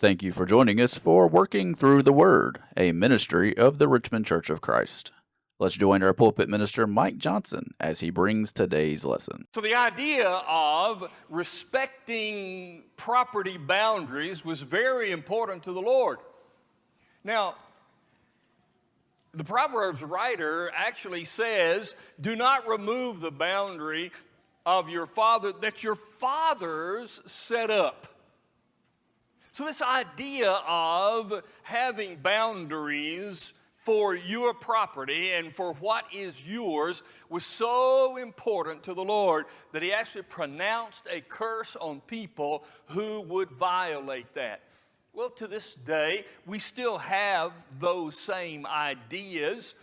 Thank you for joining us for Working Through the Word, a ministry of the Richmond Church of Christ. Let's join our pulpit minister, Mike Johnson, as he brings today's lesson. So the idea of respecting property boundaries was very important to the Lord. Now, the Proverbs writer actually says, do not remove the boundary of your father that your fathers set up. So this idea of having boundaries for your property and for what is yours was so important to the Lord that he actually pronounced a curse on people who would violate that. Well, to this day, we still have those same ideas.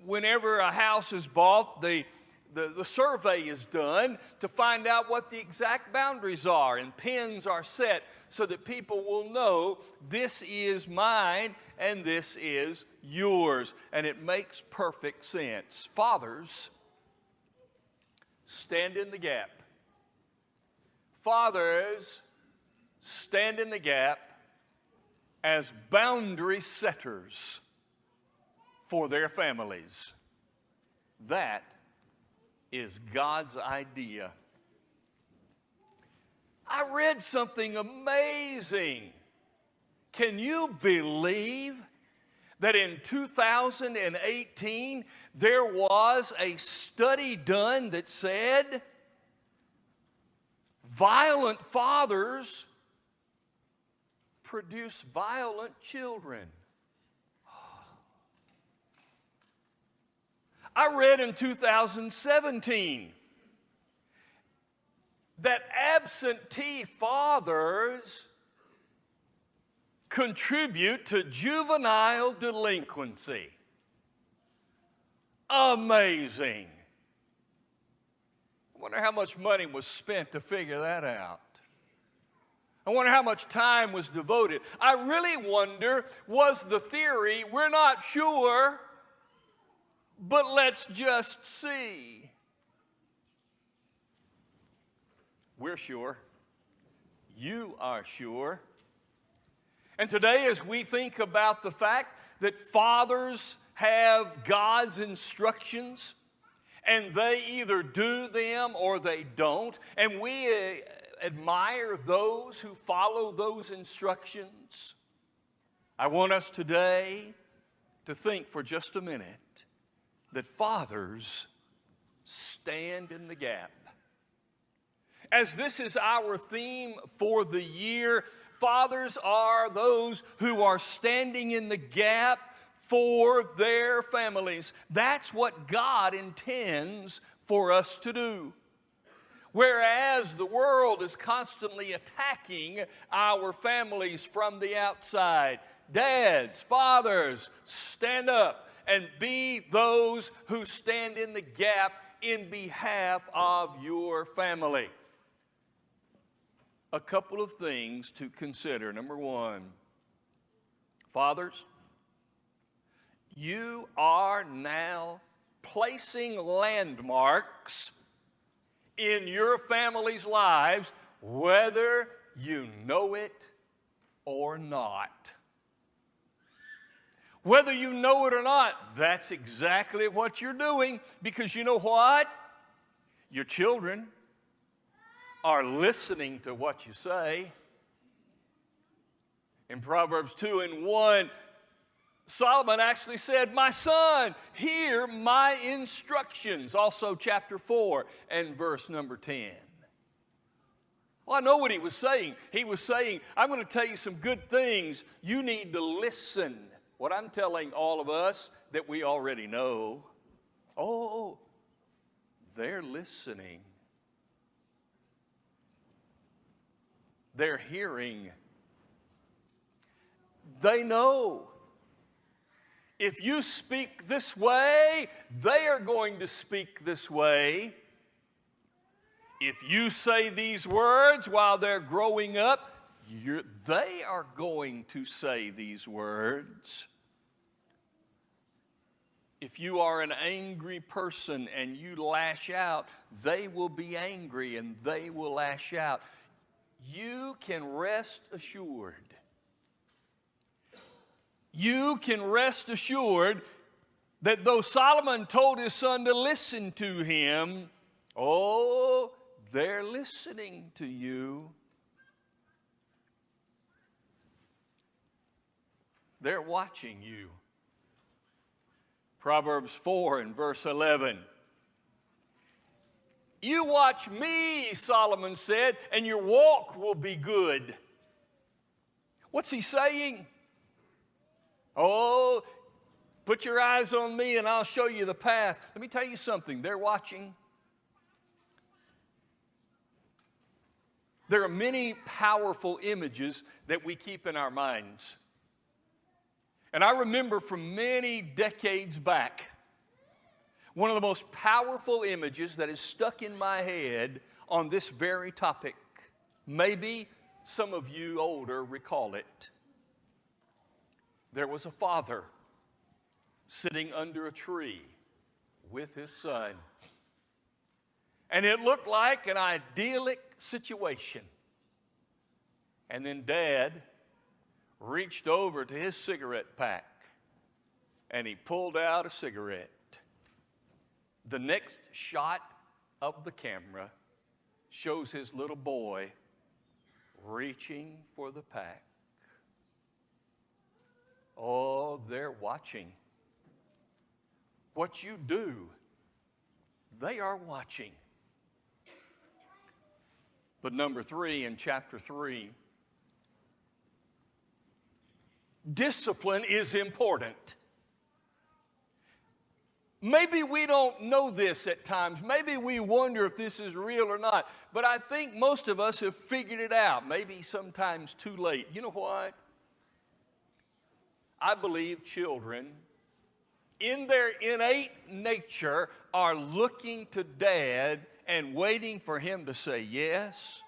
Whenever a house is bought, the survey is done to find out what the exact boundaries are, and pins are set so that people will know this is mine and this is yours. And it makes perfect sense. Fathers, stand in the gap. Fathers, stand in the gap as boundary setters for their families. That is God's idea. I read something amazing. Can you believe that in 2018 there was a study done that said violent fathers produce violent children? I read in 2017 that absentee fathers contribute to juvenile delinquency. Amazing. I wonder how much money was spent to figure that out. I wonder how much time was devoted. I really wonder, was the theory, we're not sure, but let's just see. We're sure. You are sure. And today, as we think about the fact that fathers have God's instructions, and they either do them or they don't, and we admire those who follow those instructions, I want us today to think for just a minute that fathers stand in the gap. As this is our theme for the year, fathers are those who are standing in the gap for their families. That's what God intends for us to do. Whereas the world is constantly attacking our families from the outside, dads, fathers, stand up and be those who stand in the gap in behalf of your family. A couple of things to consider. Number one, fathers, you are now placing landmarks in your family's lives, whether you know it or not. Whether you know it or not, that's exactly what you're doing, because you know what? Your children are listening to what you say. In Proverbs 2:1, Solomon actually said, my son, hear my instructions. Also chapter 4 and verse number 10. Well, I know what he was saying. He was saying, I'm going to tell you some good things. You need to listen. What I'm telling all of us that we already know. Oh, they're listening. They're hearing. They know. If you speak this way, they are going to speak this way. If you say these words while they're growing up, they are going to say these words. If you are an angry person and you lash out, they will be angry and they will lash out. You can rest assured you can rest assured that though Solomon told his son to listen to him, oh, they're listening to you. They're watching you. Proverbs 4 and verse 11. You watch me, Solomon said, and your walk will be good. What's he saying? Oh, put your eyes on me and I'll show you the path. Let me tell you something. They're watching. There are many powerful images that we keep in our minds. And I remember from many decades back, one of the most powerful images that is stuck in my head on this very topic. Maybe some of you older recall it. There was a father sitting under a tree with his son. And it looked like an idyllic situation. And then Dad reached over to his cigarette pack and he pulled out a cigarette. The next shot of the camera shows his little boy reaching for the pack. Oh, they're watching. What you do, they are watching. But number 3 in chapter 3, discipline is important. Maybe we don't know this at times. Maybe we wonder if this is real or not. But I think most of us have figured it out, maybe sometimes too late. You know what? I believe children, in their innate nature, are looking to Dad and waiting for him to say yes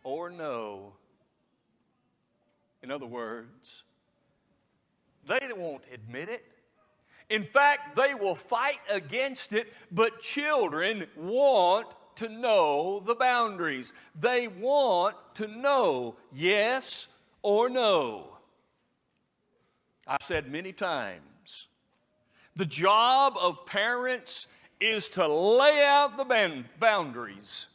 or no. In other words, they won't admit it. In fact, they will fight against it, but children want to know the boundaries. They want to know yes or no. I've said many times, the job of parents is to lay out the boundaries,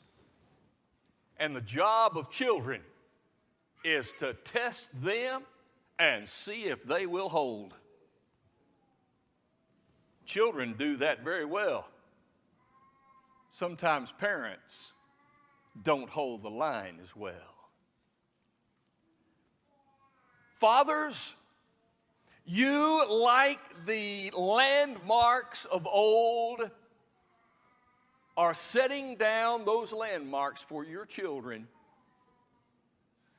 and the job of children is to test them and see if they will hold. Children do that very well. Sometimes parents don't hold the line as well. Fathers, you, like the landmarks of old, are setting down those landmarks for your children.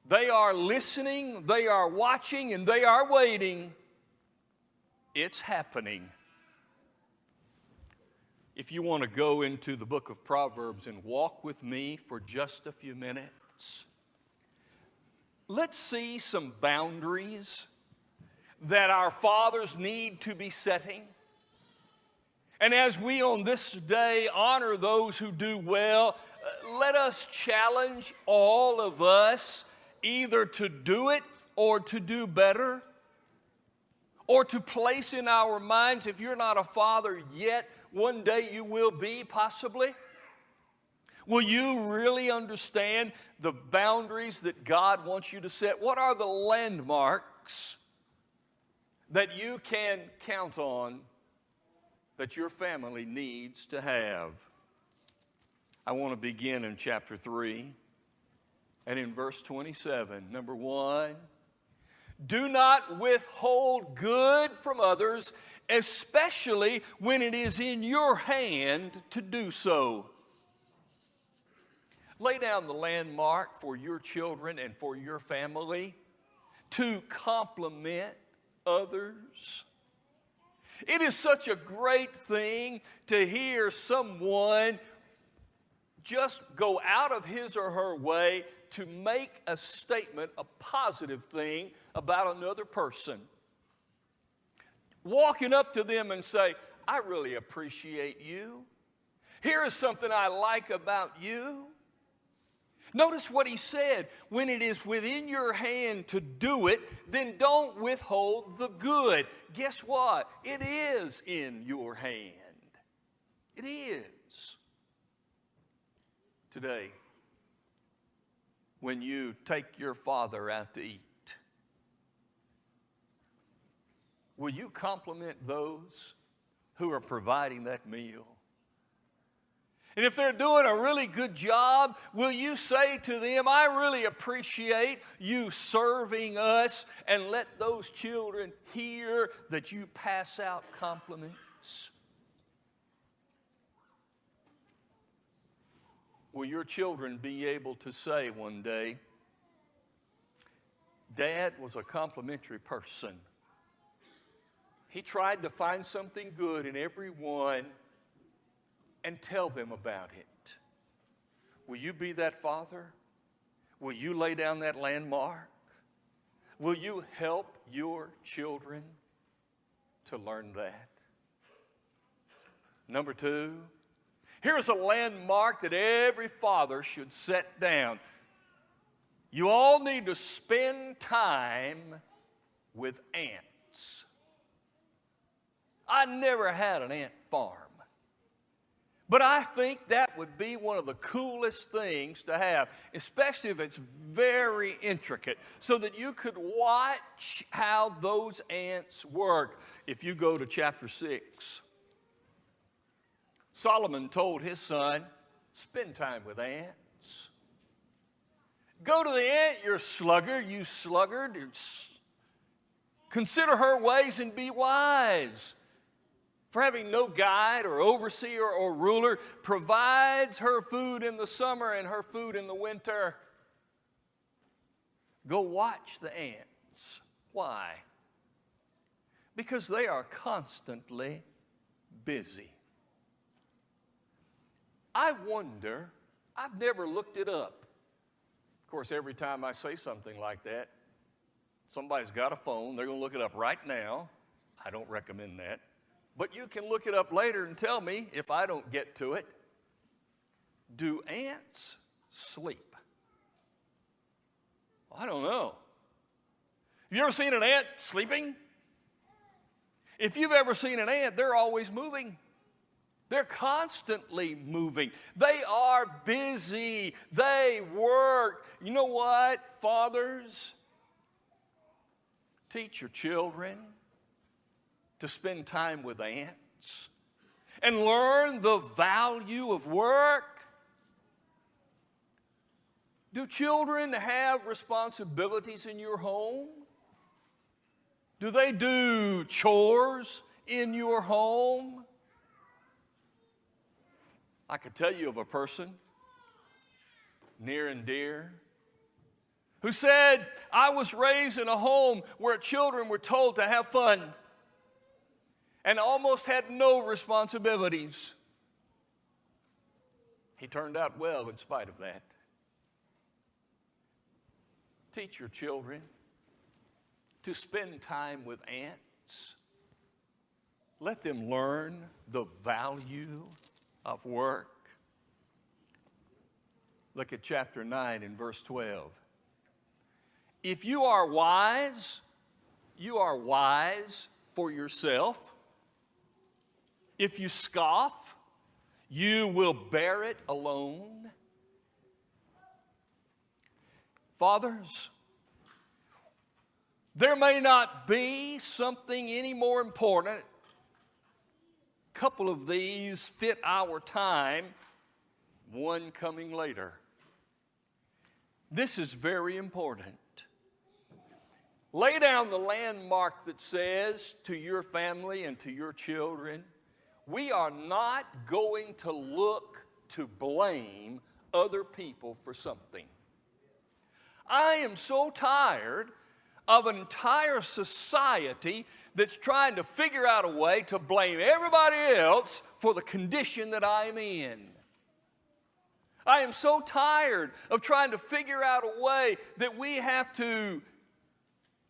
They are listening, they are watching, and they are waiting. It's happening. If you want to go into the book of Proverbs and walk with me for just a few minutes, let's see some boundaries that our fathers need to be setting. And as we on this day honor those who do well, let us challenge all of us either to do it or to do better, or to place in our minds, if you're not a father yet, one day you will be, possibly. Will you really understand the boundaries that God wants you to set? What are the landmarks that you can count on that your family needs to have? I want to begin in chapter 3 and in verse 27. Number 1, do not withhold good from others, especially when it is in your hand to do so. Lay down the landmark for your children and for your family to compliment others. It is such a great thing to hear someone just go out of his or her way to make a statement, a positive thing about another person. Walking up to them and say, I really appreciate you. Here is something I like about you. Notice what he said. When it is within your hand to do it, then don't withhold the good. Guess what? It is in your hand. It is. Today, when you take your father out to eat, will you compliment those who are providing that meal? And if they're doing a really good job, will you say to them, I really appreciate you serving us, and let those children hear that you pass out compliments? Will your children be able to say one day, Dad was a complimentary person. He tried to find something good in everyone and tell them about it. Will you be that father? Will you lay down that landmark? Will you help your children to learn that? Number two, here's a landmark that every father should set down. You all need to spend time with ants. I never had an ant farm. But I think that would be one of the coolest things to have, especially if it's very intricate, so that you could watch how those ants work. If you go to chapter 6, Solomon told his son, spend time with ants. Go to the ant, you sluggard. Consider her ways and be wise. For having no guide or overseer or ruler, provides her food in the summer and her food in the winter. Go watch the ants. Why? Because they are constantly busy. I wonder, I've never looked it up. Of course, every time I say something like that, somebody's got a phone, they're going to look it up right now. I don't recommend that. But you can look it up later and tell me if I don't get to it. Do ants sleep? I don't know. Have you ever seen an ant sleeping? If you've ever seen an ant, they're always moving. They're constantly moving. They are busy. They work. You know what, fathers? Teach your children to spend time with ants and learn the value of work. Do children have responsibilities in your home? Do they do chores in your home? I could tell you of a person near and dear who said, I was raised in a home where children were told to have fun and almost had no responsibilities. He turned out well in spite of that. Teach your children to spend time with ants. Let them learn the value of work. Look at chapter 9 and verse 12. If you are wise for yourself. If you scoff, you will bear it alone. Fathers, there may not be something any more important. A couple of these fit our time, one coming later. This is very important. Lay down the landmark that says to your family and to your children, we are not going to look to blame other people for something. I am so tired of an entire society that's trying to figure out a way to blame everybody else for the condition that I'm in. I am so tired of trying to figure out a way that we have to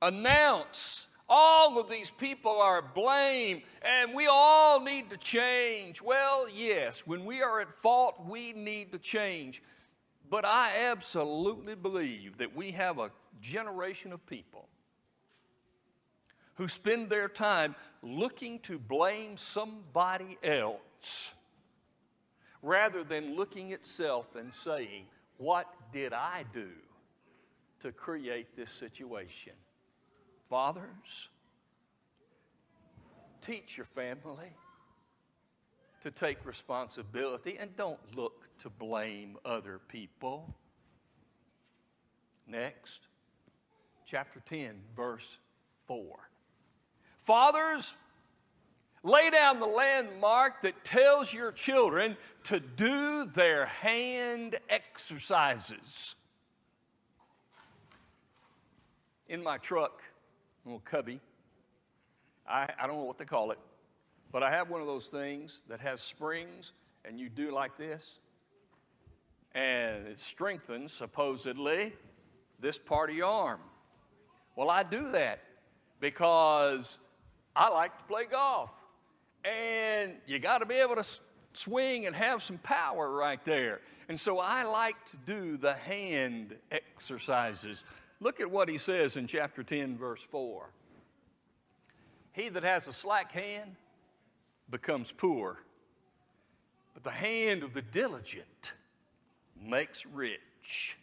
announce all of these people are blamed and we all need to change. Well, yes, when we are at fault, we need to change. But I absolutely believe that we have a generation of people who spend their time looking to blame somebody else rather than looking at self and saying, what did I do to create this situation? Fathers, teach your family to take responsibility and don't look to blame other people. Next, chapter 10, verse 4. Fathers, lay down the landmark that tells your children to do their hand exercises. In my truck, a little cubby, I don't know what they call it, but I have one of those things that has springs, and you do like this, and it strengthens, supposedly, this part of your arm. Well, I do that because I like to play golf, and you got to be able to swing and have some power right there. And so I like to do the hand exercises. Look at what he says in chapter 10, verse 4. He that has a slack hand becomes poor, but the hand of the diligent makes rich.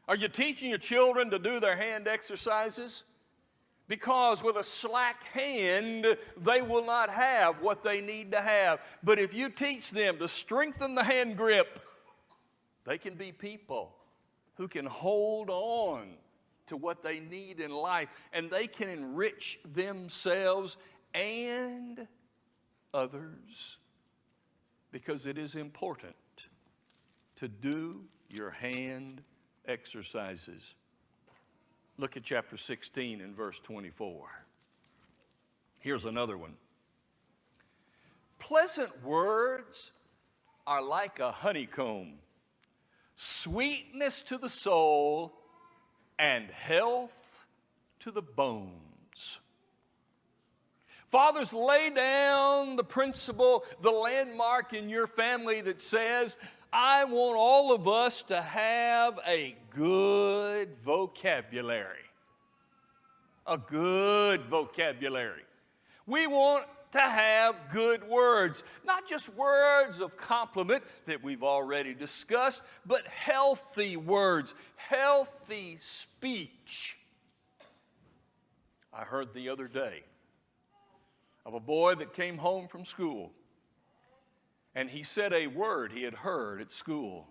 Are you teaching your children to do their hand exercises? Because with a slack hand, they will not have what they need to have. But if you teach them to strengthen the hand grip, they can be people who can hold on to what they need in life, and they can enrich themselves and others, because it is important to do your hand exercises. Look at chapter 16 and verse 24. Here's another one. Pleasant words are like a honeycomb, sweetness to the soul and health to the bones. Fathers, lay down the principle, the landmark in your family that says, I want all of us to have a good vocabulary. A good vocabulary. We want to have good words, not just words of compliment that we've already discussed, but healthy words, healthy speech. I heard the other day of a boy that came home from school, and he said a word he had heard at school.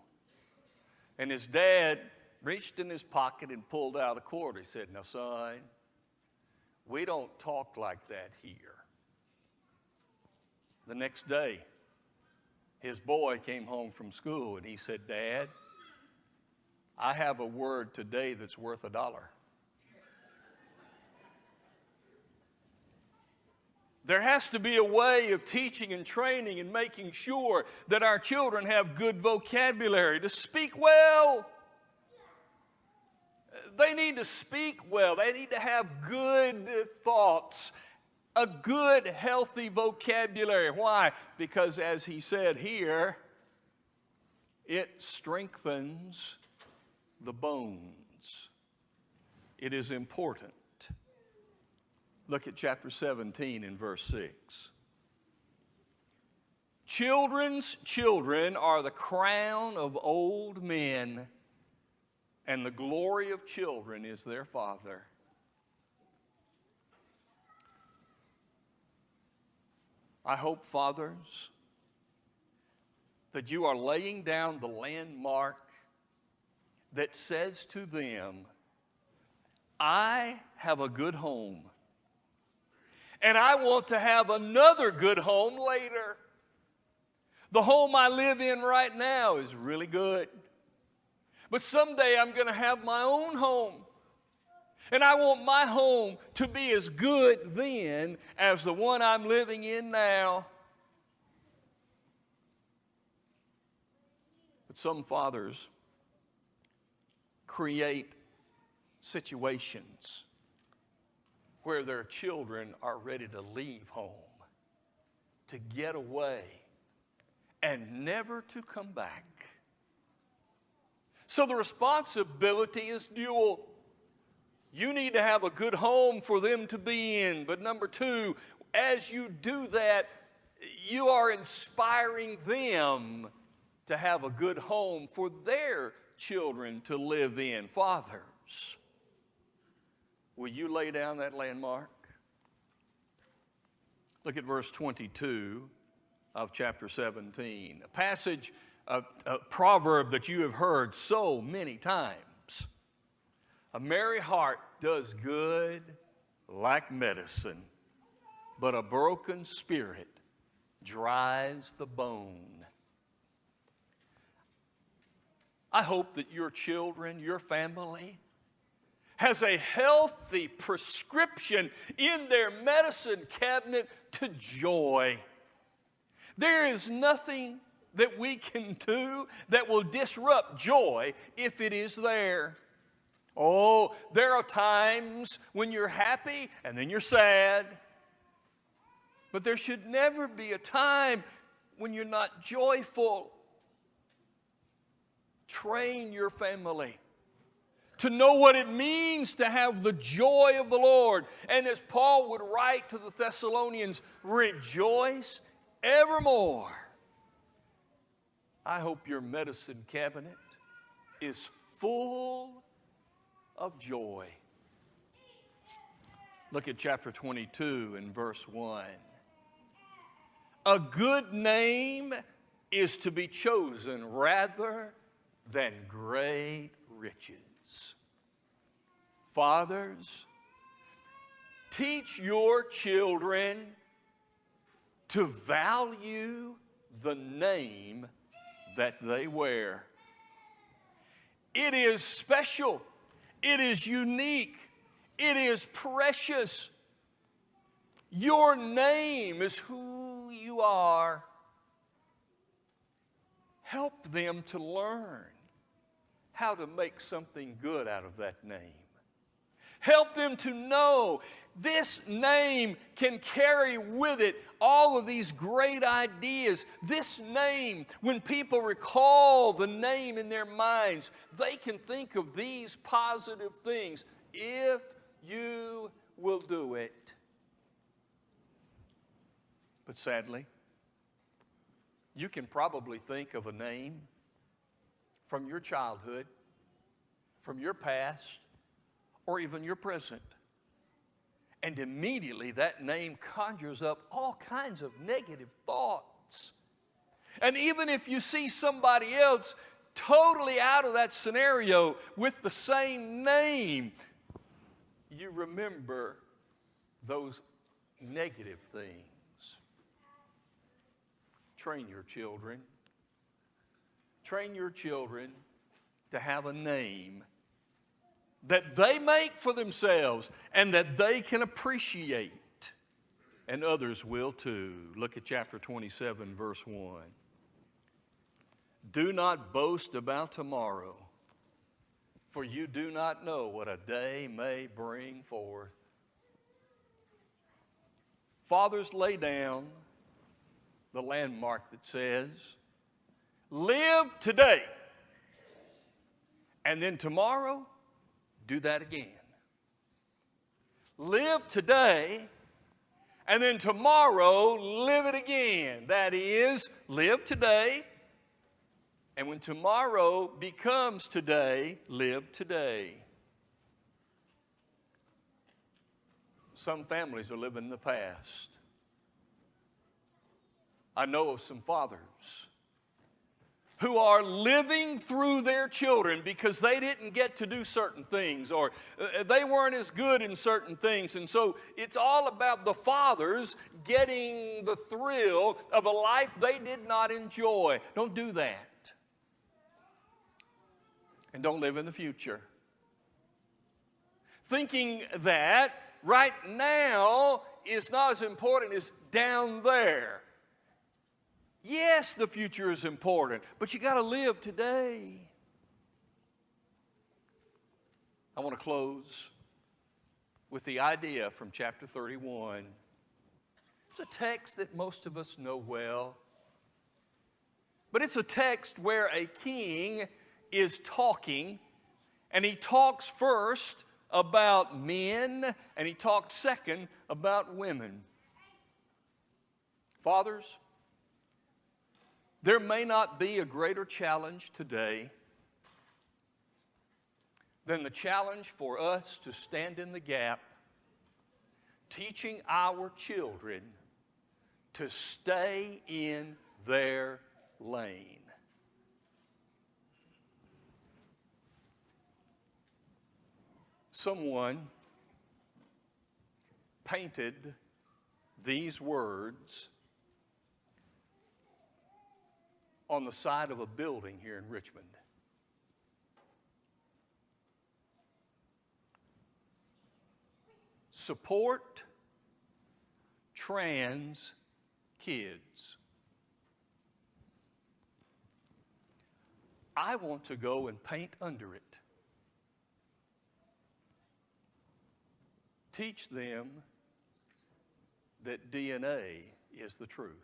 And his dad reached in his pocket and pulled out a quarter. He said, now, son, we don't talk like that here. The next day, his boy came home from school, and he said, Dad, I have a word today that's worth $1. There has to be a way of teaching and training and making sure that our children have good vocabulary to speak well. They need to speak well. They need to have good thoughts, a good, healthy vocabulary. Why? Because as he said here, it strengthens the bones. It is important. Look at chapter 17 and verse 6. Children's children are the crown of old men, and the glory of children is their father. I hope, fathers, that you are laying down the landmark that says to them, I have a good home, and I want to have another good home later. The home I live in right now is really good, but someday I'm going to have my own home. And I want my home to be as good then as the one I'm living in now. But some fathers create situations where their children are ready to leave home, to get away, and never to come back. So the responsibility is dual. You need to have a good home for them to be in. But number two, as you do that, you are inspiring them to have a good home for their children to live in. Fathers, will you lay down that landmark? Look at verse 22 of chapter 17, a passage, a proverb that you have heard so many times. A merry heart does good like medicine, but a broken spirit dries the bone. I hope that your children, your family, has a healthy prescription in their medicine cabinet to joy. There is nothing that we can do that will disrupt joy if it is there. Oh, there are times when you're happy and then you're sad. But there should never be a time when you're not joyful. Train your family to know what it means to have the joy of the Lord. And as Paul would write to the Thessalonians, rejoice evermore. I hope your medicine cabinet is full of joy. Look at chapter 22 and verse 1. A good name is to be chosen rather than great riches. Fathers, teach your children to value the name that they wear. It is special. It is unique. It is precious. Your name is who you are. Help them to learn how to make something good out of that name. Help them to know this name can carry with it all of these great ideas. This name, when people recall the name in their minds, they can think of these positive things if you will do it. But sadly, you can probably think of a name from your childhood, from your past, or even your present. And immediately that name conjures up all kinds of negative thoughts. And even if you see somebody else totally out of that scenario with the same name, you remember those negative things. Train your children. Train your children to have a name that they make for themselves and that they can appreciate, and others will too. Look at chapter 27, verse 1. Do not boast about tomorrow, for you do not know what a day may bring forth. Fathers, lay down the landmark that says, live today, and then tomorrow, do that again. Live today, and then tomorrow, live it again. That is, live today, and when tomorrow becomes today, live today. Some families are living in the past. I know of some fathers who are living through their children because they didn't get to do certain things, or they weren't as good in certain things. And so it's all about the fathers getting the thrill of a life they did not enjoy. Don't do that. And don't live in the future, thinking that right now is not as important as down there. Yes, the future is important, but you got to live today. I want to close with the idea from chapter 31. It's a text that most of us know well. But it's a text where a king is talking, and he talks first about men, and he talks second about women. Fathers, there may not be a greater challenge today than the challenge for us to stand in the gap, teaching our children to stay in their lane. Someone painted these words on the side of a building here in Richmond. Support trans kids. I want to go and paint under it. Teach them that DNA is the truth.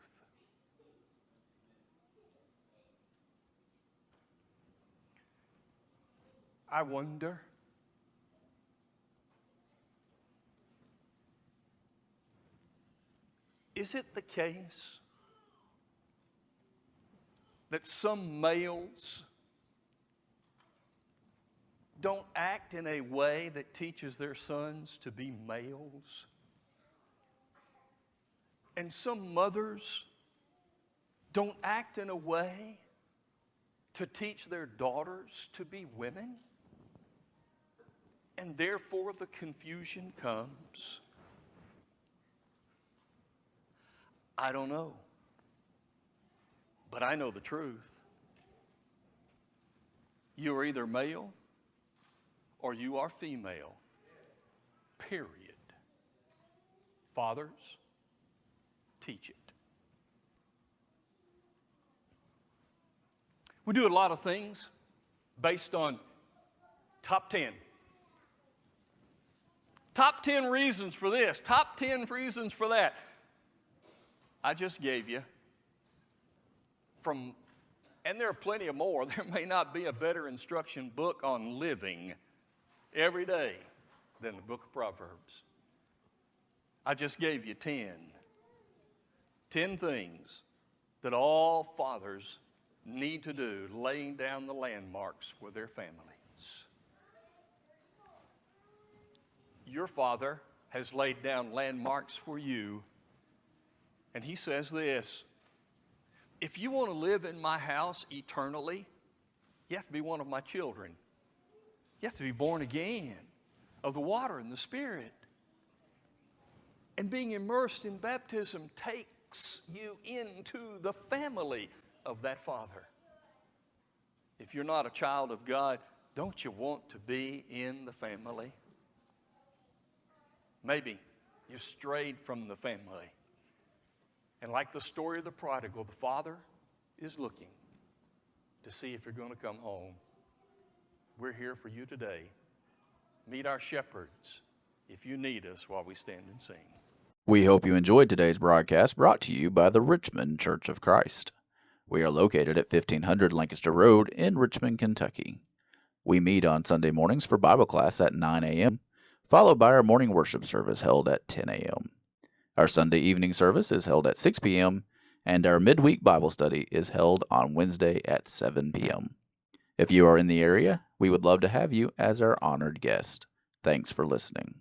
I wonder, is it the case that some males don't act in a way that teaches their sons to be males? And some mothers don't act in a way to teach their daughters to be women? And therefore the confusion comes. I don't know. But I know the truth. You are either male or you are female. Period. Fathers, teach it. We do a lot of things based on top 10. Top 10 reasons for this, top 10 reasons for that. I just gave you and there are plenty of more. There may not be a better instruction book on living every day than the book of Proverbs. I just gave you 10 things that all fathers need to do, laying down the landmarks for their families. Your father has laid down landmarks for you, and he says this: if you want to live in my house eternally, you have to be one of my children. You have to be born again of the water and the Spirit. And being immersed in baptism takes you into the family of that Father. If you're not a child of God, don't you want to be in the family? Maybe you strayed from the family. And like the story of the prodigal, the father is looking to see if you're going to come home. We're here for you today. Meet our shepherds if you need us while we stand and sing. We hope you enjoyed today's broadcast, brought to you by the Richmond Church of Christ. We are located at 1500 Lancaster Road in Richmond, Kentucky. We meet on Sunday mornings for Bible class at 9 a.m., followed by our morning worship service held at 10 a.m. Our Sunday evening service is held at 6 p.m., and our midweek Bible study is held on Wednesday at 7 p.m. If you are in the area, we would love to have you as our honored guest. Thanks for listening.